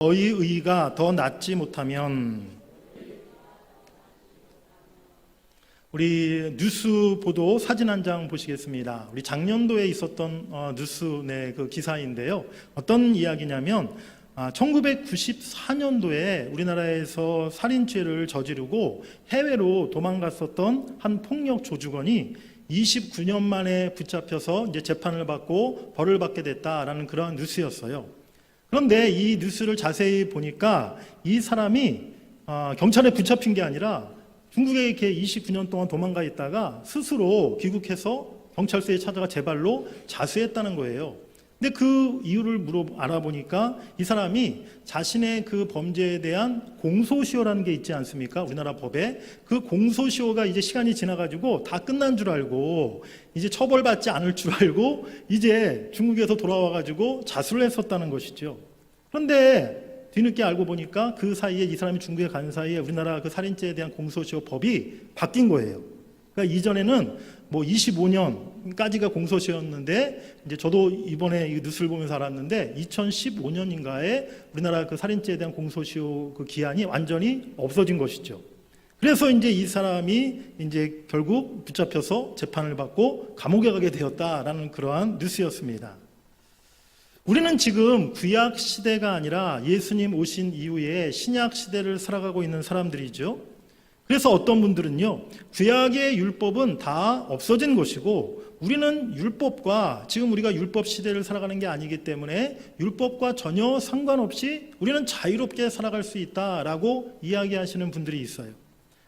너희 의가 더 낫지 못하면. 우리 뉴스 보도 사진 한 장 보시겠습니다. 우리 작년도에 있었던 뉴스 그 기사인데요. 어떤 이야기냐면 1994년도에 우리나라에서 살인죄를 저지르고 해외로 도망갔었던 한 폭력 조직원이 29년 만에 붙잡혀서 이제 재판을 받고 벌을 받게 됐다라는 그러한 뉴스였어요. 그런데 이 뉴스를 자세히 보니까 이 사람이 경찰에 붙잡힌 게 아니라 중국에 이렇게 29년 동안 도망가 있다가 스스로 귀국해서 경찰서에 찾아가 제 발로 자수했다는 거예요. 근데 그 이유를 알아보니까 이 사람이 자신의 그 범죄에 대한 공소시효라는 게 있지 않습니까? 우리나라 법에. 그 공소시효가 이제 시간이 지나가지고 다 끝난 줄 알고 이제 처벌받지 않을 줄 알고 이제 중국에서 돌아와가지고 자수를 했었다는 것이죠. 그런데 뒤늦게 알고 보니까 그 사이에 이 사람이 중국에 간 사이에 우리나라 그 살인죄에 대한 공소시효 법이 바뀐 거예요. 그러니까 이전에는 25년까지가 공소시효였는데 이제 저도 이번에 이 뉴스를 보면서 알았는데 2015년인가에 우리나라 그 살인죄에 대한 공소시효 그 기한이 완전히 없어진 것이죠. 그래서 이제 이 사람이 이제 결국 붙잡혀서 재판을 받고 감옥에 가게 되었다라는 그러한 뉴스였습니다. 우리는 지금 구약 시대가 아니라 예수님 오신 이후에 신약 시대를 살아가고 있는 사람들이죠. 그래서 어떤 분들은요, 구약의 율법은 다 없어진 것이고 우리는 율법과 지금 우리가 율법 시대를 살아가는 게 아니기 때문에 율법과 전혀 상관없이 우리는 자유롭게 살아갈 수 있다라고 이야기하시는 분들이 있어요.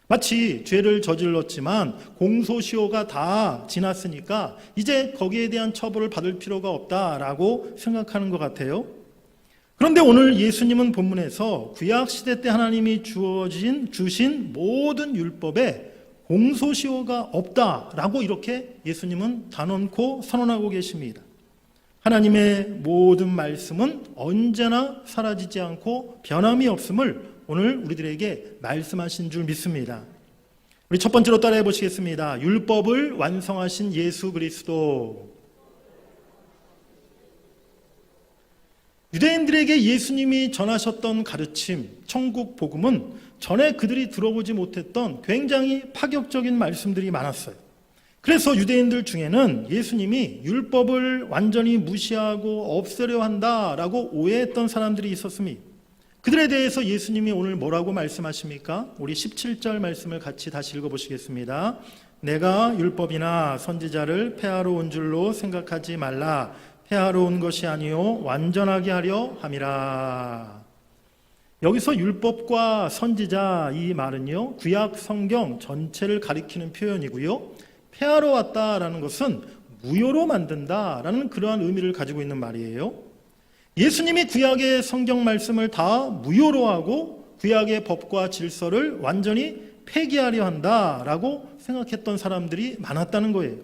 마치 죄를 저질렀지만 공소시효가 다 지났으니까 이제 거기에 대한 처벌을 받을 필요가 없다라고 생각하는 것 같아요. 그런데 오늘 예수님은 본문에서 구약시대 때 하나님이 주신 모든 율법에 공소시효가 없다라고 이렇게 예수님은 단언코 선언하고 계십니다. 하나님의 모든 말씀은 언제나 사라지지 않고 변함이 없음을 오늘 우리들에게 말씀하신 줄 믿습니다. 우리 첫 번째로 따라해 보시겠습니다. 율법을 완성하신 예수 그리스도. 유대인들에게 예수님이 전하셨던 가르침, 천국 복음은 전에 그들이 들어보지 못했던 굉장히 파격적인 말씀들이 많았어요. 그래서 유대인들 중에는 예수님이 율법을 완전히 무시하고 없애려 한다라고 오해했던 사람들이 있었습니다. 그들에 대해서 예수님이 오늘 뭐라고 말씀하십니까? 우리 17절 말씀을 같이 다시 읽어보시겠습니다. 내가 율법이나 선지자를 폐하러 온 줄로 생각하지 말라. 폐하러 온 것이 아니요 완전하게 하려 함이라. 여기서 율법과 선지자 이 말은요 구약 성경 전체를 가리키는 표현이고요. 폐하러 왔다라는 것은 무효로 만든다라는 그러한 의미를 가지고 있는 말이에요. 예수님이 구약의 성경 말씀을 다 무효로 하고 구약의 법과 질서를 완전히 폐기하려 한다라고 생각했던 사람들이 많았다는 거예요.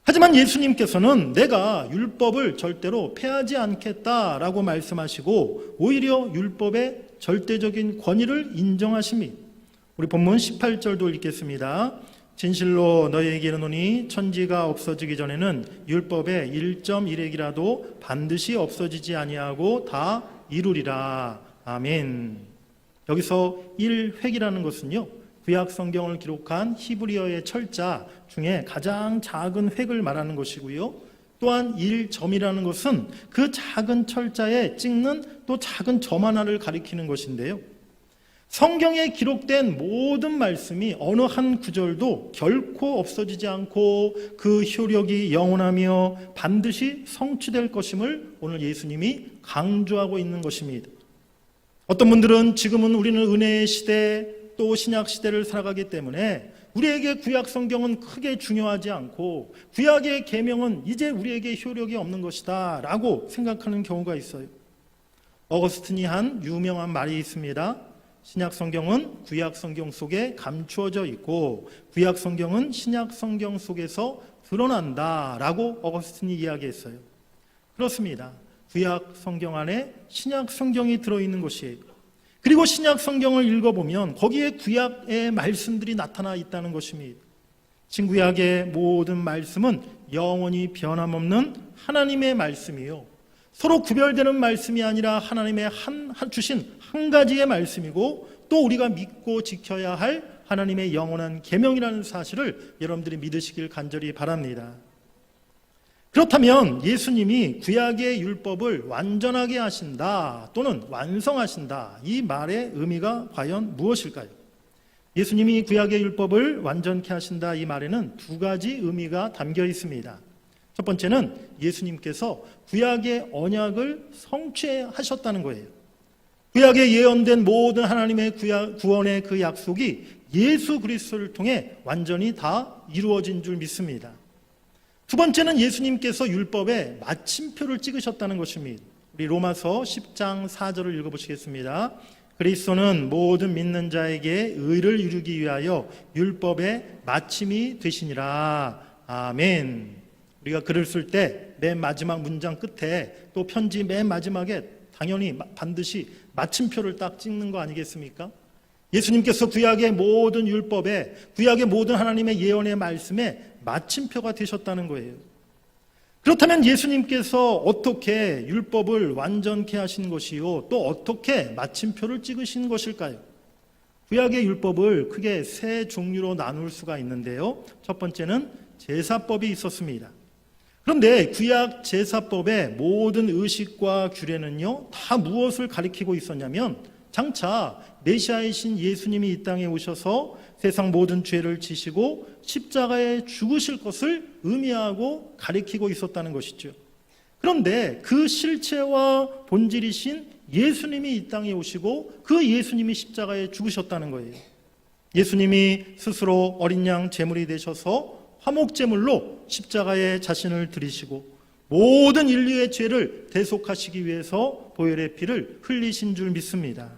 하지만 예수님께서는 내가 율법을 절대로 폐하지 않겠다라고 말씀하시고 오히려 율법의 절대적인 권위를 인정하십니다. 우리 본문 18절도 읽겠습니다. 진실로 너희에게 이르노니 천지가 없어지기 전에는 율법의 1.1획이라도 반드시 없어지지 아니하고 다 이루리라. 아멘. 여기서 1획이라는 것은요 구약 성경을 기록한 히브리어의 철자 중에 가장 작은 획을 말하는 것이고요. 또한 1점이라는 것은 그 작은 철자에 찍는 또 작은 점 하나를 가리키는 것인데요. 성경에 기록된 모든 말씀이 어느 한 구절도 결코 없어지지 않고 그 효력이 영원하며 반드시 성취될 것임을 오늘 예수님이 강조하고 있는 것입니다. 어떤 분들은 지금은 우리는 은혜의 시대 또 신약 시대를 살아가기 때문에 우리에게 구약 성경은 크게 중요하지 않고 구약의 계명은 이제 우리에게 효력이 없는 것이다 라고 생각하는 경우가 있어요. 어거스틴이 한 유명한 말이 있습니다. 신약 성경은 구약 성경 속에 감추어져 있고 구약 성경은 신약 성경 속에서 드러난다 라고 어거스틴이 이야기했어요. 그렇습니다. 구약 성경 안에 신약 성경이 들어있는 것이에요. 그리고 신약 성경을 읽어보면 거기에 구약의 말씀들이 나타나 있다는 것입니다. 신구약의 모든 말씀은 영원히 변함없는 하나님의 말씀이요 서로 구별되는 말씀이 아니라 하나님의 주신 한 가지의 말씀이고 또 우리가 믿고 지켜야 할 하나님의 영원한 계명이라는 사실을 여러분들이 믿으시길 간절히 바랍니다. 그렇다면 예수님이 구약의 율법을 완전하게 하신다 또는 완성하신다, 이 말의 의미가 과연 무엇일까요? 예수님이 구약의 율법을 완전케 하신다, 이 말에는 두 가지 의미가 담겨 있습니다. 첫 번째는 예수님께서 구약의 언약을 성취하셨다는 거예요. 구약에 예언된 모든 하나님의 구원의 그 약속이 예수 그리스도를 통해 완전히 다 이루어진 줄 믿습니다. 두 번째는 예수님께서 율법에 마침표를 찍으셨다는 것입니다. 우리 로마서 10장 4절을 읽어보시겠습니다. 그리스도는 모든 믿는 자에게 의를 이루기 위하여 율법의 마침이 되시니라. 아멘. 우리가 글을 쓸 때 맨 마지막 문장 끝에 또 편지 맨 마지막에 당연히 반드시 마침표를 딱 찍는 거 아니겠습니까? 예수님께서 구약의 모든 율법에, 구약의 모든 하나님의 예언의 말씀에 마침표가 되셨다는 거예요. 그렇다면 예수님께서 어떻게 율법을 완전케 하신 것이요, 또 어떻게 마침표를 찍으신 것일까요? 구약의 율법을 크게 세 종류로 나눌 수가 있는데요. 첫 번째는 제사법이 있었습니다. 그런데 구약 제사법의 모든 의식과 규례는요, 다 무엇을 가리키고 있었냐면 장차 메시아이신 예수님이 이 땅에 오셔서 세상 모든 죄를 지시고 십자가에 죽으실 것을 의미하고 가리키고 있었다는 것이죠. 그런데 그 실체와 본질이신 예수님이 이 땅에 오시고 그 예수님이 십자가에 죽으셨다는 거예요. 예수님이 스스로 어린 양 제물이 되셔서 화목제물로 십자가에 자신을 드리시고 모든 인류의 죄를 대속하시기 위해서 보혈의 피를 흘리신 줄 믿습니다.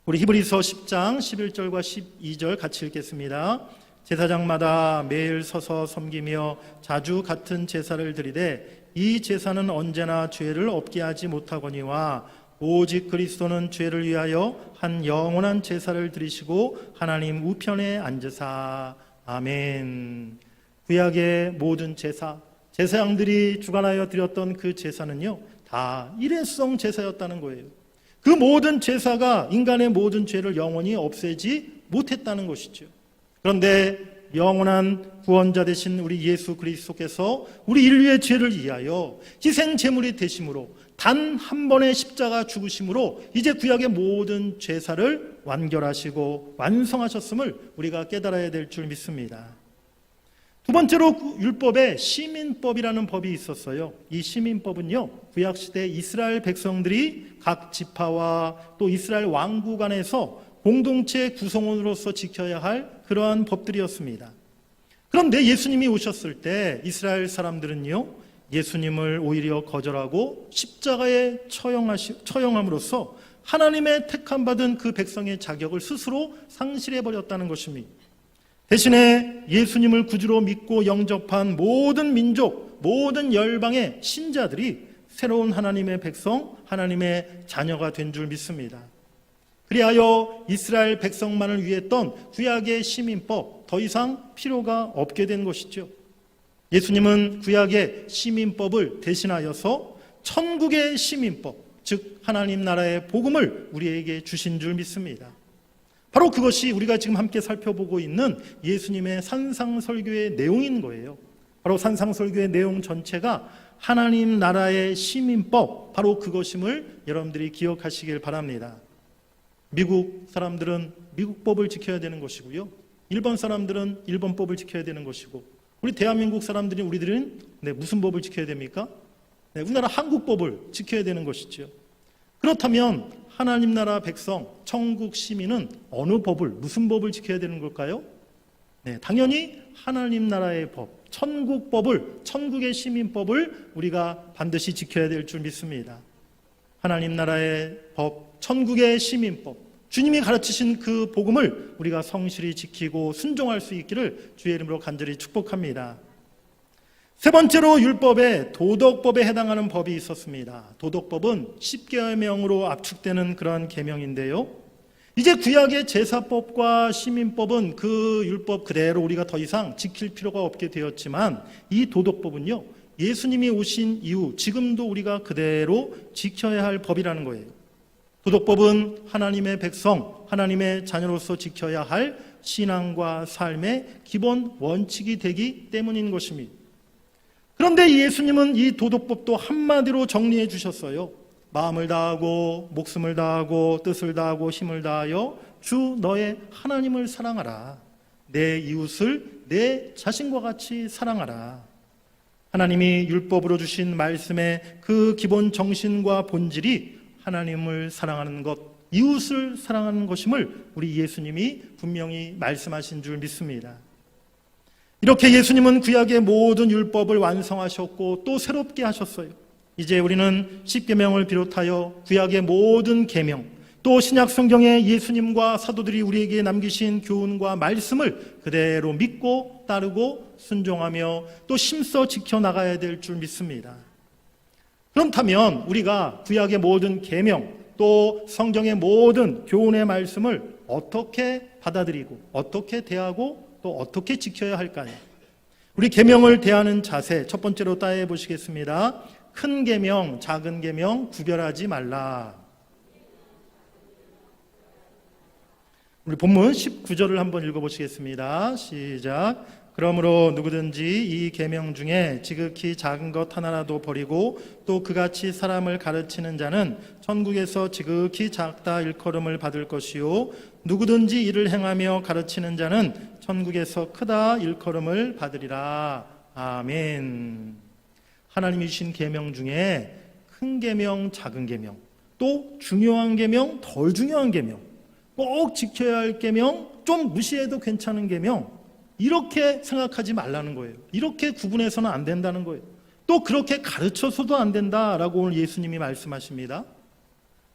우리 히브리서 10장 11절과 12절 같이 읽겠습니다. 제사장마다 매일 서서 섬기며 자주 같은 제사를 드리되 이 제사는 언제나 죄를 없게 하지 못하거니와 오직 그리스도는 죄를 위하여 한 영원한 제사를 드리시고 하나님 우편에 앉으사. 아멘. 구약의 모든 제사장들이 주관하여 드렸던 그 제사는요, 다 일회성 제사였다는 거예요. 그 모든 제사가 인간의 모든 죄를 영원히 없애지 못했다는 것이죠. 그런데 영원한 구원자 되신 우리 예수 그리스도께서 우리 인류의 죄를 위하여 희생 제물이 되심으로 단 한 번의 십자가 죽으심으로 이제 구약의 모든 제사를 완결하시고 완성하셨음을 우리가 깨달아야 될 줄 믿습니다. 두 번째로 율법에 시민법이라는 법이 있었어요. 이 시민법은요, 구약시대 이스라엘 백성들이 각 지파와 또 이스라엘 왕국 안에서 공동체 구성원으로서 지켜야 할 그러한 법들이었습니다. 그런데 예수님이 오셨을 때 이스라엘 사람들은요, 예수님을 오히려 거절하고 십자가에 처형함으로써 하나님의 택함받은 그 백성의 자격을 스스로 상실해버렸다는 것입니다. 대신에 예수님을 구주로 믿고 영접한 모든 민족, 모든 열방의 신자들이 새로운 하나님의 백성, 하나님의 자녀가 된 줄 믿습니다. 그리하여 이스라엘 백성만을 위했던 구약의 시민법, 더 이상 필요가 없게 된 것이죠. 예수님은 구약의 시민법을 대신하여서 천국의 시민법, 즉 하나님 나라의 복음을 우리에게 주신 줄 믿습니다. 바로 그것이 우리가 지금 함께 살펴보고 있는 예수님의 산상설교의 내용인 거예요. 바로 산상설교의 내용 전체가 하나님 나라의 시민법, 바로 그것임을 여러분들이 기억하시길 바랍니다. 미국 사람들은 미국 법을 지켜야 되는 것이고요, 일본 사람들은 일본 법을 지켜야 되는 것이고, 우리 대한민국 사람들이 우리들은 무슨 법을 지켜야 됩니까? 우리나라 한국법을 지켜야 되는 것이죠. 그렇다면 하나님 나라 백성, 천국 시민은 어느 법을, 무슨 법을 지켜야 되는 걸까요? 당연히 하나님 나라의 법, 천국 법을, 천국의 시민법을 우리가 반드시 지켜야 될 줄 믿습니다. 하나님 나라의 법, 천국의 시민법, 주님이 가르치신 그 복음을 우리가 성실히 지키고 순종할 수 있기를 주의 이름으로 간절히 축복합니다. 세 번째로 율법에 도덕법에 해당하는 법이 있었습니다. 도덕법은 10계명으로 압축되는 그러한 계명인데요. 이제 구약의 제사법과 시민법은 그 율법 그대로 우리가 더 이상 지킬 필요가 없게 되었지만 이 도덕법은요, 예수님이 오신 이후 지금도 우리가 그대로 지켜야 할 법이라는 거예요. 도덕법은 하나님의 백성, 하나님의 자녀로서 지켜야 할 신앙과 삶의 기본 원칙이 되기 때문인 것입니다. 그런데 예수님은 이 도덕법도 한마디로 정리해 주셨어요. 마음을 다하고 목숨을 다하고 뜻을 다하고 힘을 다하여 주 너의 하나님을 사랑하라. 내 이웃을 내 자신과 같이 사랑하라. 하나님이 율법으로 주신 말씀의 그 기본 정신과 본질이 하나님을 사랑하는 것, 이웃을 사랑하는 것임을 우리 예수님이 분명히 말씀하신 줄 믿습니다. 이렇게 예수님은 구약의 모든 율법을 완성하셨고 또 새롭게 하셨어요. 이제 우리는 십계명을 비롯하여 구약의 모든 계명, 또 신약 성경의 예수님과 사도들이 우리에게 남기신 교훈과 말씀을 그대로 믿고 따르고 순종하며 또 힘써 지켜나가야 될 줄 믿습니다. 그렇다면 우리가 구약의 모든 계명, 또 성경의 모든 교훈의 말씀을 어떻게 받아들이고 어떻게 대하고 또 어떻게 지켜야 할까요? 우리 계명을 대하는 자세, 첫 번째로 따라해 보시겠습니다. 큰 계명, 작은 계명 구별하지 말라. 우리 본문 19절을 한번 읽어보시겠습니다. 시작. 그러므로 누구든지 이 계명 중에 지극히 작은 것 하나라도 버리고 또 그같이 사람을 가르치는 자는 천국에서 지극히 작다 일컬음을 받을 것이요 누구든지 이를 행하며 가르치는 자는 천국에서 크다 일컬음을 받으리라. 아멘. 하나님이 주신 계명 중에 큰 계명, 작은 계명, 또 중요한 계명, 덜 중요한 계명, 꼭 지켜야 할 계명, 좀 무시해도 괜찮은 계명, 이렇게 생각하지 말라는 거예요. 이렇게 구분해서는 안 된다는 거예요. 또 그렇게 가르쳐서도 안 된다라고 오늘 예수님이 말씀하십니다.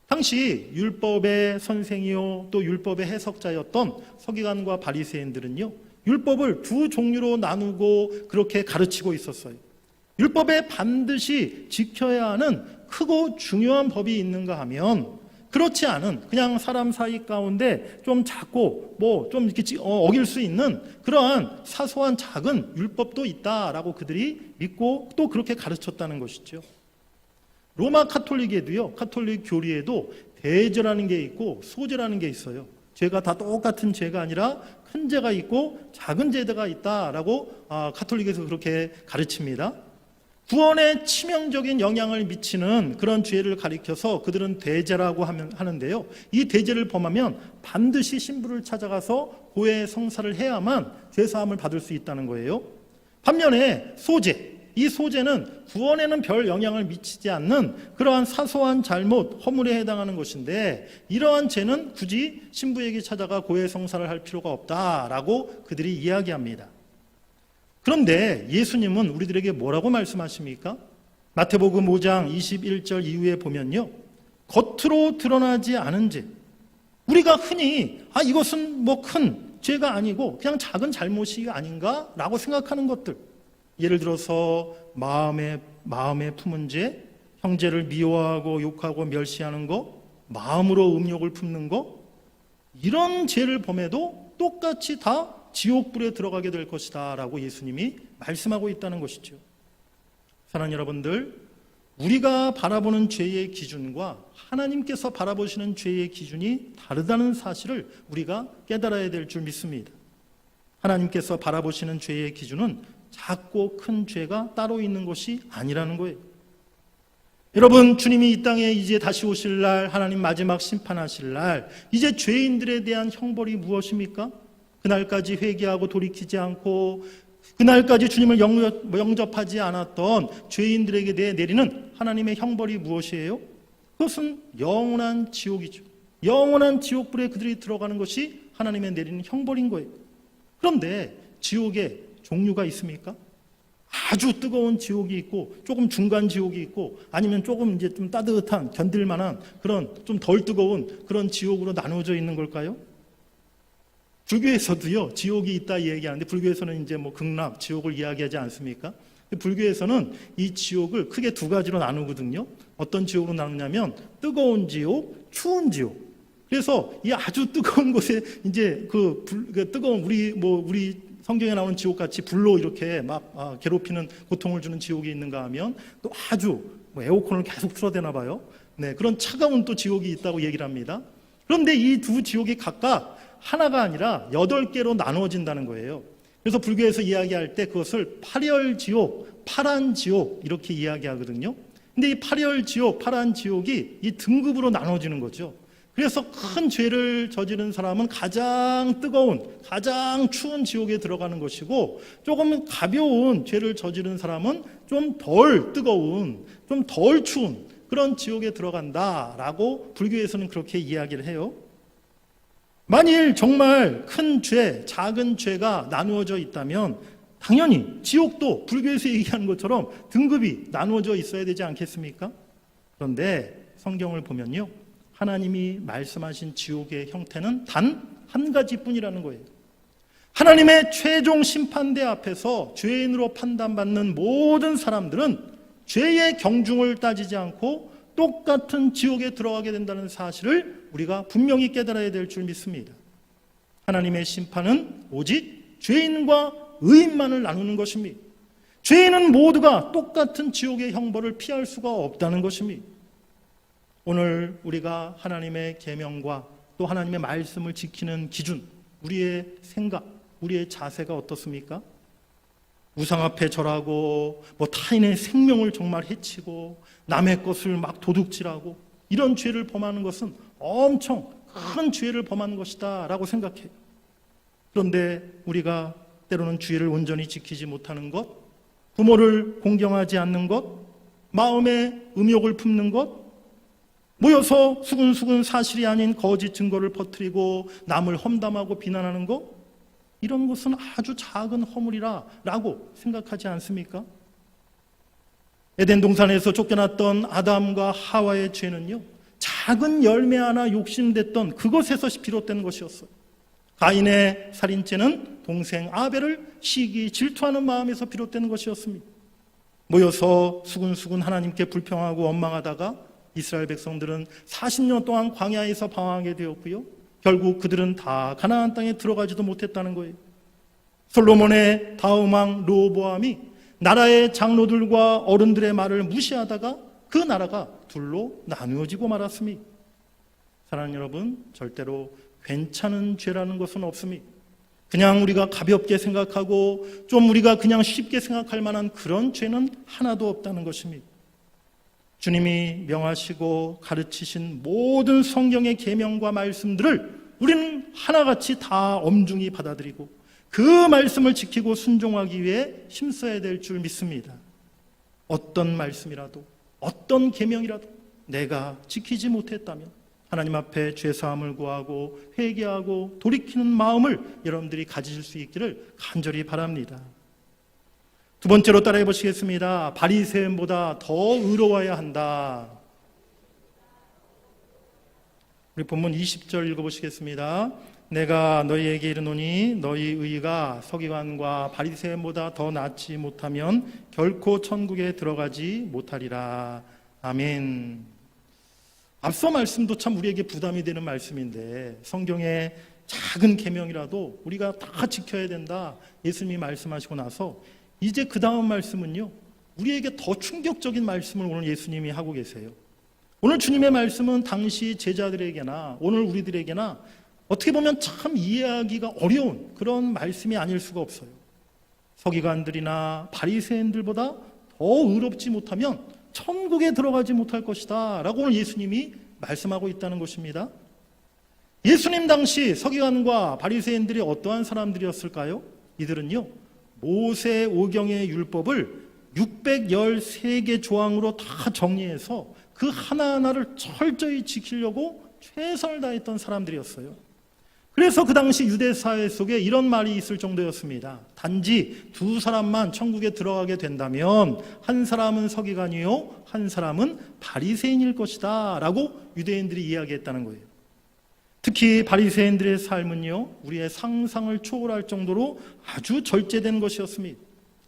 당시 율법의 선생이요 또 율법의 해석자였던 서기관과 바리새인들은요 율법을 두 종류로 나누고 그렇게 가르치고 있었어요. 율법에 반드시 지켜야 하는 크고 중요한 법이 있는가 하면 그렇지 않은 그냥 사람 사이 가운데 좀 작고 뭐 좀 이렇게 어길 수 있는 그러한 사소한 작은 율법도 있다라고 그들이 믿고 또 그렇게 가르쳤다는 것이죠. 로마 카톨릭에도요, 카톨릭 교리에도 대죄라는 게 있고 소죄라는 게 있어요. 죄가 다 똑같은 죄가 아니라 큰 죄가 있고 작은 죄가 있다라고 카톨릭에서 그렇게 가르칩니다. 구원에 치명적인 영향을 미치는 그런 죄를 가리켜서 그들은 대죄라고 하는데요. 이 대죄를 범하면 반드시 신부를 찾아가서 고해 성사를 해야만 죄사함을 받을 수 있다는 거예요. 반면에 소죄, 이 소죄는 구원에는 별 영향을 미치지 않는 그러한 사소한 잘못, 허물에 해당하는 것인데 이러한 죄는 굳이 신부에게 찾아가 고해 성사를 할 필요가 없다라고 그들이 이야기합니다. 그런데 예수님은 우리들에게 뭐라고 말씀하십니까? 마태복음 5장 21절 이후에 보면요. 겉으로 드러나지 않은 죄. 우리가 흔히 이것은 뭐 큰 죄가 아니고 그냥 작은 잘못이 아닌가? 라고 생각하는 것들. 예를 들어서 마음에 품은 죄, 형제를 미워하고 욕하고 멸시하는 거, 마음으로 음욕을 품는 거, 이런 죄를 범해도 똑같이 다 지옥불에 들어가게 될 것이다 라고 예수님이 말씀하고 있다는 것이죠. 사랑하는 여러분들, 우리가 바라보는 죄의 기준과 하나님께서 바라보시는 죄의 기준이 다르다는 사실을 우리가 깨달아야 될 줄 믿습니다. 하나님께서 바라보시는 죄의 기준은 작고 큰 죄가 따로 있는 것이 아니라는 거예요. 여러분, 주님이 이 땅에 이제 다시 오실 날, 하나님 마지막 심판하실 날, 이제 죄인들에 대한 형벌이 무엇입니까? 그날까지 회개하고 돌이키지 않고 그날까지 주님을 영접하지 않았던 죄인들에게 내리는 하나님의 형벌이 무엇이에요? 그것은 영원한 지옥이죠. 영원한 지옥불에 그들이 들어가는 것이 하나님의 내리는 형벌인 거예요. 그런데 지옥에 종류가 있습니까? 아주 뜨거운 지옥이 있고 조금 중간 지옥이 있고 아니면 조금 이제 좀 따뜻한 견딜 만한 그런 좀 덜 뜨거운 그런 지옥으로 나누어져 있는 걸까요? 불교에서도요, 지옥이 있다 얘기하는데 불교에서는 이제 뭐 극락, 지옥을 이야기하지 않습니까? 불교에서는 이 지옥을 크게 두 가지로 나누거든요. 어떤 지옥으로 나누냐면 뜨거운 지옥, 추운 지옥. 그래서 이 아주 뜨거운 곳에 이제 그 뜨거운 우리 성경에 나오는 지옥같이 불로 이렇게 막 괴롭히는 고통을 주는 지옥이 있는가 하면 또 아주 에어컨을 계속 틀어대나 봐요. 네, 그런 차가운 또 지옥이 있다고 얘기를 합니다. 그런데 이 두 지옥이 각각 하나가 아니라 8개로 나누어진다는 거예요. 그래서 불교에서 이야기할 때 그것을 파렬지옥, 파란지옥 이렇게 이야기하거든요. 근데 이 파렬지옥, 파란지옥이 이 등급으로 나눠지는 거죠. 그래서 큰 죄를 저지른 사람은 가장 뜨거운, 가장 추운 지옥에 들어가는 것이고, 조금 가벼운 죄를 저지른 사람은 좀 덜 뜨거운, 좀 덜 추운 그런 지옥에 들어간다라고 불교에서는 그렇게 이야기를 해요. 만일 정말 큰 죄, 작은 죄가 나누어져 있다면 당연히 지옥도 불교에서 얘기하는 것처럼 등급이 나누어져 있어야 되지 않겠습니까? 그런데 성경을 보면요, 하나님이 말씀하신 지옥의 형태는 단 한 가지뿐이라는 거예요. 하나님의 최종 심판대 앞에서 죄인으로 판단받는 모든 사람들은 죄의 경중을 따지지 않고 똑같은 지옥에 들어가게 된다는 사실을 우리가 분명히 깨달아야 될 줄 믿습니다. 하나님의 심판은 오직 죄인과 의인만을 나누는 것입니다. 죄인은 모두가 똑같은 지옥의 형벌을 피할 수가 없다는 것입니다. 오늘 우리가 하나님의 계명과 또 하나님의 말씀을 지키는 기준, 우리의 생각, 우리의 자세가 어떻습니까? 우상 앞에 절하고 타인의 생명을 정말 해치고 남의 것을 막 도둑질하고 이런 죄를 범하는 것은 엄청 큰 죄를 범하는 것이다 라고 생각해요. 그런데 우리가 때로는 주의를 온전히 지키지 못하는 것, 부모를 공경하지 않는 것, 마음에 음욕을 품는 것, 모여서 수근수근 사실이 아닌 거짓 증거를 퍼뜨리고 남을 험담하고 비난하는 것, 이런 것은 아주 작은 허물이라고 생각하지 않습니까? 에덴 동산에서 쫓겨났던 아담과 하와의 죄는요, 작은 열매 하나 욕심됐던 그것에서 비롯된 것이었어요. 가인의 살인죄는 동생 아벨을 시기 질투하는 마음에서 비롯된 것이었습니다. 모여서 수근수근 하나님께 불평하고 원망하다가 이스라엘 백성들은 40년 동안 광야에서 방황하게 되었고요, 결국 그들은 다 가나안 땅에 들어가지도 못했다는 거예요. 솔로몬의 다음 왕 르호보암이 나라의 장로들과 어른들의 말을 무시하다가 그 나라가 둘로 나누어지고 말았습니다. 사랑하는 여러분, 절대로 괜찮은 죄라는 것은 없습니다. 그냥 우리가 가볍게 생각하고 좀 우리가 그냥 쉽게 생각할 만한 그런 죄는 하나도 없다는 것입니다. 주님이 명하시고 가르치신 모든 성경의 계명과 말씀들을 우리는 하나같이 다 엄중히 받아들이고 그 말씀을 지키고 순종하기 위해 힘써야 될 줄 믿습니다. 어떤 말씀이라도 어떤 계명이라도 내가 지키지 못했다면 하나님 앞에 죄사함을 구하고 회개하고 돌이키는 마음을 여러분들이 가지실 수 있기를 간절히 바랍니다. 두 번째로 따라해 보시겠습니다. 바리새인보다 더 의로워야 한다. 우리 본문 20절 읽어보시겠습니다. 내가 너희에게 이르노니 너희 의가 서기관과 바리새인보다 더 낫지 못하면 결코 천국에 들어가지 못하리라. 아멘. 앞서 말씀도 참 우리에게 부담이 되는 말씀인데 성경의 작은 계명이라도 우리가 다 지켜야 된다, 예수님이 말씀하시고 나서 이제 그 다음 말씀은요, 우리에게 더 충격적인 말씀을 오늘 예수님이 하고 계세요. 오늘 주님의 말씀은 당시 제자들에게나 오늘 우리들에게나 어떻게 보면 참 이해하기가 어려운 그런 말씀이 아닐 수가 없어요. 서기관들이나 바리새인들보다 더 의롭지 못하면 천국에 들어가지 못할 것이다 라고 오늘 예수님이 말씀하고 있다는 것입니다. 예수님 당시 서기관과 바리새인들이 어떠한 사람들이었을까요? 이들은요, 모세 오경의 율법을 613개 조항으로 다 정리해서 그 하나하나를 철저히 지키려고 최선을 다했던 사람들이었어요. 그래서 그 당시 유대 사회 속에 이런 말이 있을 정도였습니다. 단지 두 사람만 천국에 들어가게 된다면 한 사람은 서기관이요 한 사람은 바리새인일 것이다 라고 유대인들이 이야기했다는 거예요. 특히 바리새인들의 삶은요, 우리의 상상을 초월할 정도로 아주 절제된 것이었습니다.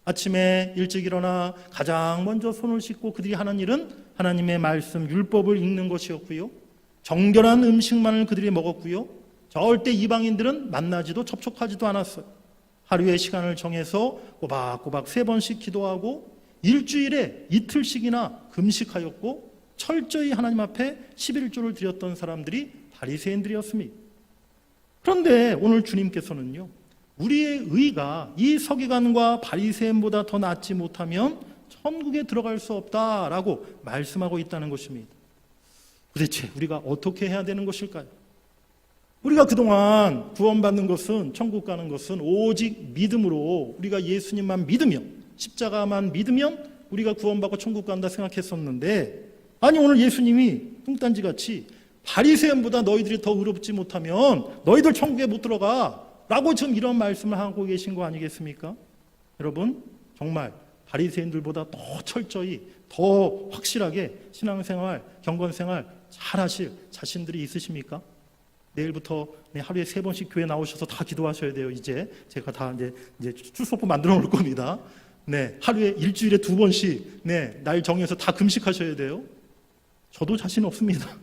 아침에 일찍 일어나 가장 먼저 손을 씻고 그들이 하는 일은 하나님의 말씀 율법을 읽는 것이었고요, 정결한 음식만을 그들이 먹었고요, 절대 이방인들은 만나지도 접촉하지도 않았어요. 하루에 시간을 정해서 꼬박꼬박 3번씩 기도하고 일주일에 이틀씩이나 금식하였고 철저히 하나님 앞에 11조를 드렸던 사람들이 바리새인들이었습니다. 그런데 오늘 주님께서는요, 우리의 의가 이 서기관과 바리새인보다 더 낫지 못하면 천국에 들어갈 수 없다라고 말씀하고 있다는 것입니다. 도대체 우리가 어떻게 해야 되는 것일까요? 우리가 그동안 구원받는 것은, 천국 가는 것은 오직 믿음으로, 우리가 예수님만 믿으면, 십자가만 믿으면 우리가 구원받고 천국 간다 생각했었는데, 아니 오늘 예수님이 뚱딴지같이 바리새인보다 너희들이 더 의롭지 못하면 너희들 천국에 못 들어가 라고 지금 이런 말씀을 하고 계신 거 아니겠습니까? 여러분, 정말 바리새인들보다 더 철저히, 더 확실하게 신앙생활, 경건생활 잘 하실 자신들이 있으십니까? 내일부터 하루에 3번씩 교회 나오셔서 다 기도하셔야 돼요. 이제 제가 다 이제 출소포 만들어 놓을 겁니다. 네, 하루에 일주일에 2번씩 날 정해서 다 금식하셔야 돼요. 저도 자신 없습니다.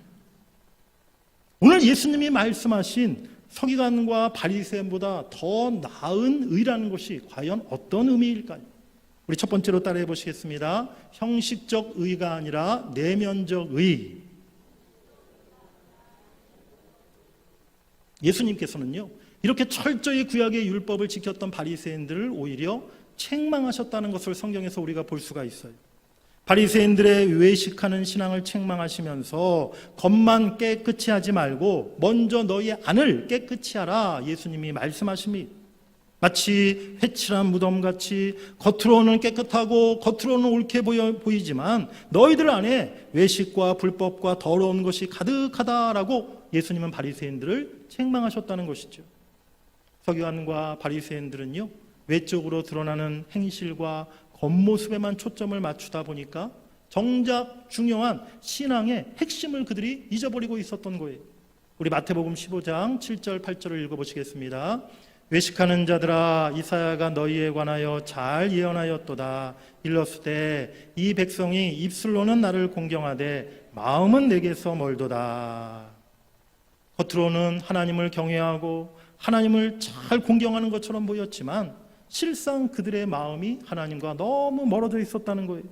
오늘 예수님이 말씀하신 서기관과 바리새인보다 더 나은 의라는 것이 과연 어떤 의미일까요? 우리 첫 번째로 따라해 보시겠습니다. 형식적 의가 아니라 내면적 의. 예수님께서는요, 이렇게 철저히 구약의 율법을 지켰던 바리새인들을 오히려 책망하셨다는 것을 성경에서 우리가 볼 수가 있어요. 바리새인들의 외식하는 신앙을 책망하시면서 겉만 깨끗이 하지 말고 먼저 너희 안을 깨끗이 하라, 예수님이 말씀하십니다. 마치 회칠한 무덤같이 겉으로는 깨끗하고 겉으로는 옳게 보이지만 너희들 안에 외식과 불법과 더러운 것이 가득하다라고 예수님은 바리새인들을 책망하셨다는 것이죠. 서기관과 바리새인들은요, 외적으로 드러나는 행실과 겉모습에만 초점을 맞추다 보니까 정작 중요한 신앙의 핵심을 그들이 잊어버리고 있었던 거예요. 우리 마태복음 15장 7절 8절을 읽어보시겠습니다. 외식하는 자들아, 이사야가 너희에 관하여 잘 예언하였도다. 일러스되 이 백성이 입술로는 나를 공경하되 마음은 내게서 멀도다. 겉으로는 하나님을 경외하고 하나님을 잘 공경하는 것처럼 보였지만 실상 그들의 마음이 하나님과 너무 멀어져 있었다는 거예요.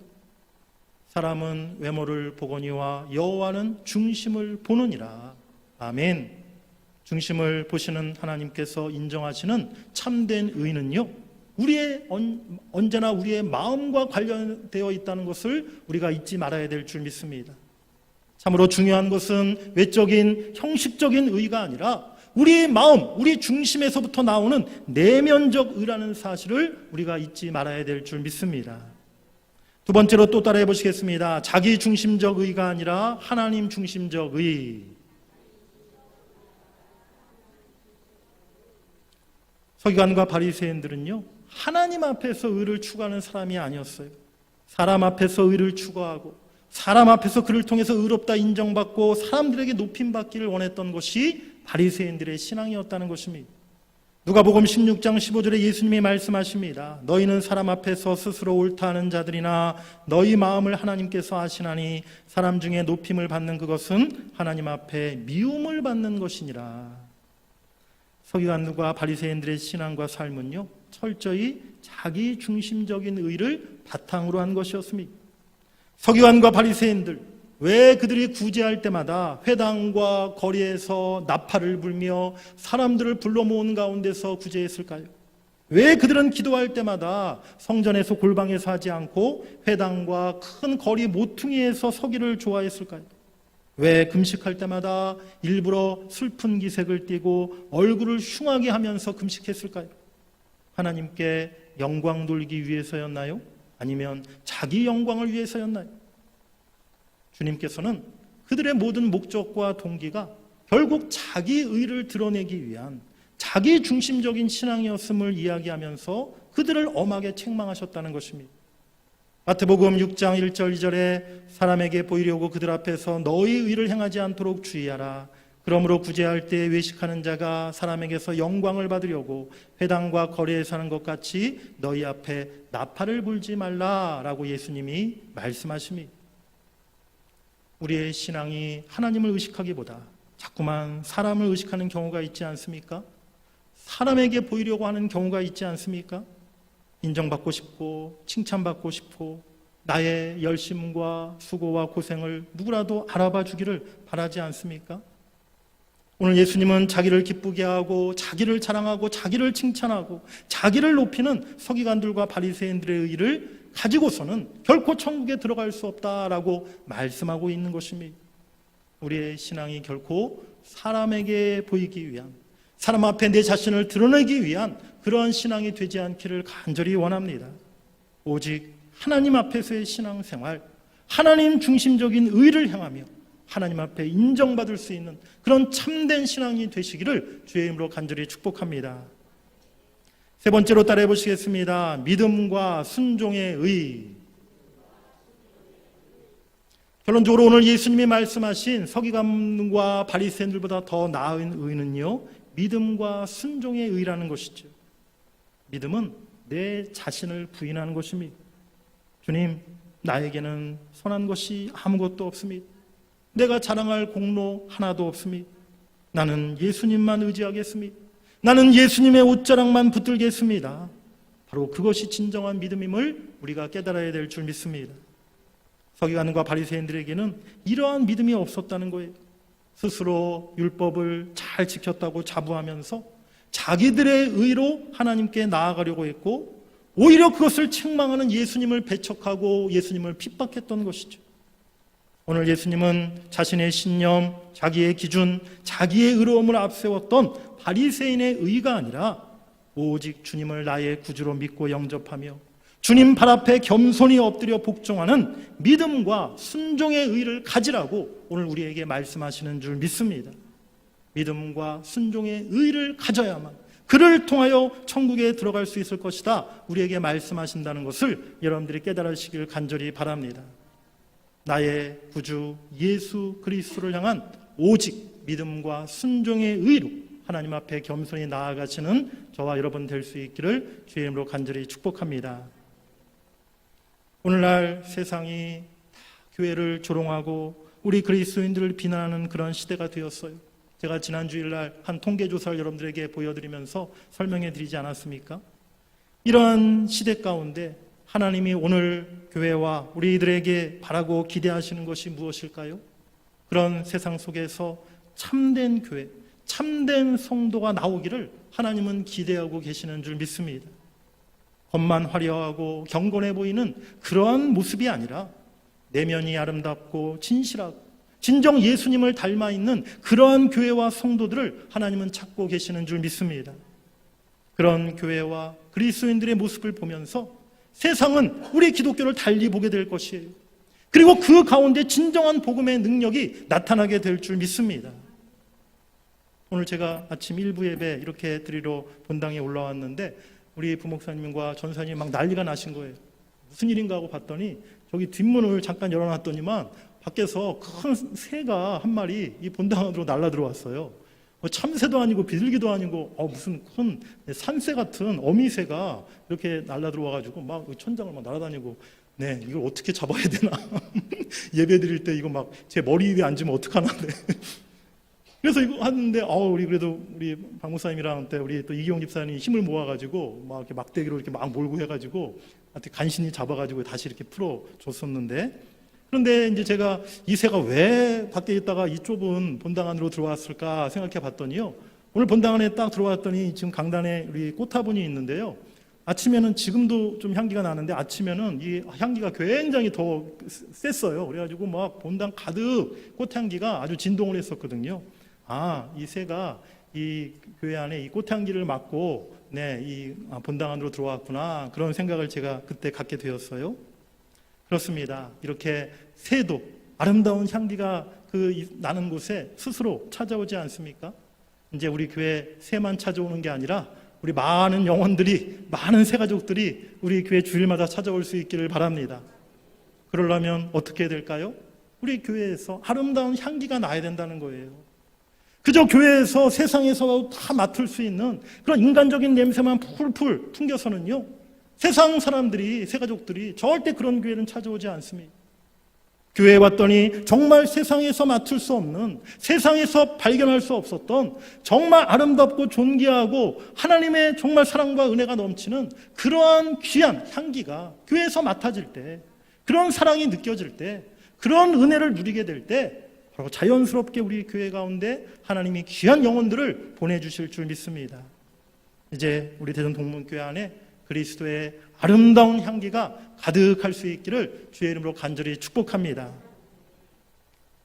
사람은 외모를 보거니와 여호와는 중심을 보느니라. 아멘. 중심을 보시는 하나님께서 인정하시는 참된 의는요, 언제나 우리의 마음과 관련되어 있다는 것을 우리가 잊지 말아야 될 줄 믿습니다. 참으로 중요한 것은 외적인 형식적인 의가 아니라 우리의 마음, 우리 중심에서부터 나오는 내면적 의라는 사실을 우리가 잊지 말아야 될 줄 믿습니다. 두 번째로 또 따라해 보시겠습니다. 자기 중심적 의가 아니라 하나님 중심적 의. 서기관과 바리새인들은요, 하나님 앞에서 의를 추구하는 사람이 아니었어요. 사람 앞에서 의를 추구하고 사람 앞에서 그를 통해서 의롭다 인정받고 사람들에게 높임받기를 원했던 것이 바리새인들의 신앙이었다는 것입니다. 누가복음 16장 15절에 예수님이 말씀하십니다. 너희는 사람 앞에서 스스로 옳다 하는 자들이나 너희 마음을 하나님께서 아시나니 사람 중에 높임을 받는 그것은 하나님 앞에 미움을 받는 것이니라. 서기관과 바리새인들의 신앙과 삶은요, 철저히 자기 중심적인 의를 바탕으로 한 것이었습니다. 서기관과 바리새인들, 왜 그들이 구제할 때마다 회당과 거리에서 나팔을 불며 사람들을 불러 모은 가운데서 구제했을까요? 왜 그들은 기도할 때마다 성전에서 골방에서 하지 않고 회당과 큰 거리 모퉁이에서 서기를 좋아했을까요? 왜 금식할 때마다 일부러 슬픈 기색을 띠고 얼굴을 흉하게 하면서 금식했을까요? 하나님께 영광 돌리기 위해서였나요? 아니면 자기 영광을 위해서였나요? 주님께서는 그들의 모든 목적과 동기가 결국 자기 의를 드러내기 위한 자기 중심적인 신앙이었음을 이야기하면서 그들을 엄하게 책망하셨다는 것입니다. 마태복음 6장 1절 2절에 사람에게 보이려고 그들 앞에서 너희 의를 행하지 않도록 주의하라. 그러므로 구제할 때 외식하는 자가 사람에게서 영광을 받으려고 회당과 거리에 사는 것 같이 너희 앞에 나팔을 불지 말라라고 예수님이 말씀하십니다. 우리의 신앙이 하나님을 의식하기보다 자꾸만 사람을 의식하는 경우가 있지 않습니까? 사람에게 보이려고 하는 경우가 있지 않습니까? 인정받고 싶고 칭찬받고 싶고 나의 열심과 수고와 고생을 누구라도 알아봐 주기를 바라지 않습니까? 오늘 예수님은 자기를 기쁘게 하고 자기를 자랑하고 자기를 칭찬하고 자기를 높이는 서기관들과 바리새인들의 의를 가지고서는 결코 천국에 들어갈 수 없다라고 말씀하고 있는 것입니다. 우리의 신앙이 결코 사람에게 보이기 위한, 사람 앞에 내 자신을 드러내기 위한 그러한 신앙이 되지 않기를 간절히 원합니다. 오직 하나님 앞에서의 신앙생활, 하나님 중심적인 의를 향하며 하나님 앞에 인정받을 수 있는 그런 참된 신앙이 되시기를 주의 이름으로 간절히 축복합니다. 세 번째로 따라해 보시겠습니다. 믿음과 순종의 의. 결론적으로 오늘 예수님이 말씀하신 서기관과 바리새인들보다 더 나은 의는요, 믿음과 순종의 의라는 것이죠. 믿음은 내 자신을 부인하는 것입니다. 주님, 나에게는 선한 것이 아무것도 없습니다. 내가 자랑할 공로 하나도 없습니다. 나는 예수님만 의지하겠습니다. 나는 예수님의 옷자락만 붙들겠습니다. 바로 그것이 진정한 믿음임을 우리가 깨달아야 될 줄 믿습니다. 서기관과 바리새인들에게는 이러한 믿음이 없었다는 거예요. 스스로 율법을 잘 지켰다고 자부하면서 자기들의 의로 하나님께 나아가려고 했고, 오히려 그것을 책망하는 예수님을 배척하고 예수님을 핍박했던 것이죠. 오늘 예수님은 자신의 신념, 자기의 기준, 자기의 의로움을 앞세웠던 바리새인의 의가 아니라 오직 주님을 나의 구주로 믿고 영접하며 주님 발 앞에 겸손히 엎드려 복종하는 믿음과 순종의 의를 가지라고 오늘 우리에게 말씀하시는 줄 믿습니다. 믿음과 순종의 의를 가져야만 그를 통하여 천국에 들어갈 수 있을 것이다, 우리에게 말씀하신다는 것을 여러분들이 깨달으시길 간절히 바랍니다. 나의 구주 예수 그리스도를 향한 오직 믿음과 순종의 의로 하나님 앞에 겸손히 나아가시는 저와 여러분 될 수 있기를 주의 이름으로 간절히 축복합니다. 오늘날 세상이 교회를 조롱하고 우리 그리스도인들을 비난하는 그런 시대가 되었어요. 제가 지난 주일날 한 통계조사를 여러분들에게 보여드리면서 설명해 드리지 않았습니까? 이러한 시대 가운데 하나님이 오늘 교회와 우리들에게 바라고 기대하시는 것이 무엇일까요? 그런 세상 속에서 참된 교회, 참된 성도가 나오기를 하나님은 기대하고 계시는 줄 믿습니다. 겉만 화려하고 경건해 보이는 그러한 모습이 아니라 내면이 아름답고 진실하고 진정 예수님을 닮아 있는 그러한 교회와 성도들을 하나님은 찾고 계시는 줄 믿습니다. 그런 교회와 그리스도인들의 모습을 보면서 세상은 우리 기독교를 달리 보게 될 것이에요. 그리고 그 가운데 진정한 복음의 능력이 나타나게 될 줄 믿습니다. 오늘 제가 아침 1부 예배 이렇게 드리러 본당에 올라왔는데 우리 부목사님과 전사님이 막 난리가 나신 거예요. 무슨 일인가 하고 봤더니 저기 뒷문을 잠깐 열어놨더니만 밖에서 큰 새가 한 마리 이 본당 안으로 날라 들어왔어요. 참새도 아니고 비둘기도 아니고 무슨 큰 산새 같은 어미새가 이렇게 날라 들어와가지고 막 천장을 막 날아다니고, 네, 이걸 어떻게 잡아야 되나 예배 드릴 때 이거 막 제 머리 위에 앉으면 어떡하나. 그래서 이거 하는데 우리 그래도 우리 박 목사님이랑 때 우리 또 이기용 집사님이 힘을 모아가지고 막 이렇게 막대기로 이렇게 막 몰고 해가지고 한테 간신히 잡아가지고 다시 이렇게 풀어 줬었는데, 그런데 이제 제가 이 새가 왜 밖에 있다가 이 좁은 본당 안으로 들어왔을까 생각해 봤더니요, 오늘 본당 안에 딱 들어왔더니 지금 강단에 우리 꽃화분이 있는데요, 아침에는 지금도 좀 향기가 나는데 아침에는 이 향기가 굉장히 더 셌어요. 그래가지고 막 본당 가득 꽃향기가 아주 진동을 했었거든요. 이 새가 이 교회 안에 이 꽃향기를 맡고 이 본당 안으로 들어왔구나, 그런 생각을 제가 그때 갖게 되었어요. 그렇습니다. 이렇게 새도 아름다운 향기가 나는 곳에 스스로 찾아오지 않습니까? 이제 우리 교회 새만 찾아오는 게 아니라 우리 많은 영혼들이, 많은 새 가족들이 우리 교회 주일마다 찾아올 수 있기를 바랍니다. 그러려면 어떻게 해야 될까요? 우리 교회에서 아름다운 향기가 나야 된다는 거예요. 그저 교회에서 세상에서 다 맡을 수 있는 그런 인간적인 냄새만 풀풀 풍겨서는요, 세상 사람들이, 새 가족들이 절대 그런 교회는 찾아오지 않습니다. 교회에 왔더니 정말 세상에서 맡을 수 없는, 세상에서 발견할 수 없었던 정말 아름답고 존귀하고 하나님의 정말 사랑과 은혜가 넘치는 그러한 귀한 향기가 교회에서 맡아질 때, 그런 사랑이 느껴질 때, 그런 은혜를 누리게 될 때 바로 자연스럽게 우리 교회 가운데 하나님이 귀한 영혼들을 보내주실 줄 믿습니다. 이제 우리 대전동문교회 안에 그리스도의 아름다운 향기가 가득할 수 있기를 주의 이름으로 간절히 축복합니다.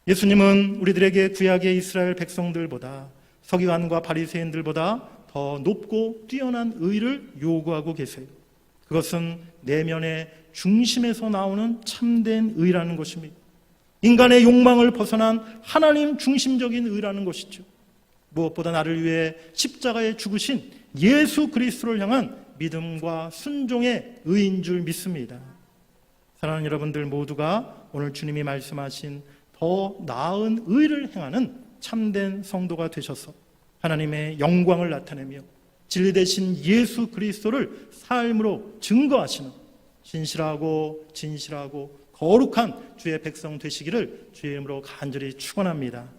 예수님은 우리들에게 구약의 이스라엘 백성들보다, 서기관과 바리새인들보다 더 높고 뛰어난 의를 요구하고 계세요. 그것은 내면의 중심에서 나오는 참된 의라는 것입니다. 인간의 욕망을 벗어난 하나님 중심적인 의라는 것이죠. 무엇보다 나를 위해 십자가에 죽으신 예수 그리스도를 향한 믿음과 순종의 의인 줄 믿습니다. 사랑하는 여러분들 모두가 오늘 주님이 말씀하신 더 나은 의를 행하는 참된 성도가 되셔서 하나님의 영광을 나타내며 진리 되신 예수 그리스도를 삶으로 증거하시는 신실하고 진실하고 거룩한 주의 백성 되시기를 주의 이름으로 간절히 축원합니다.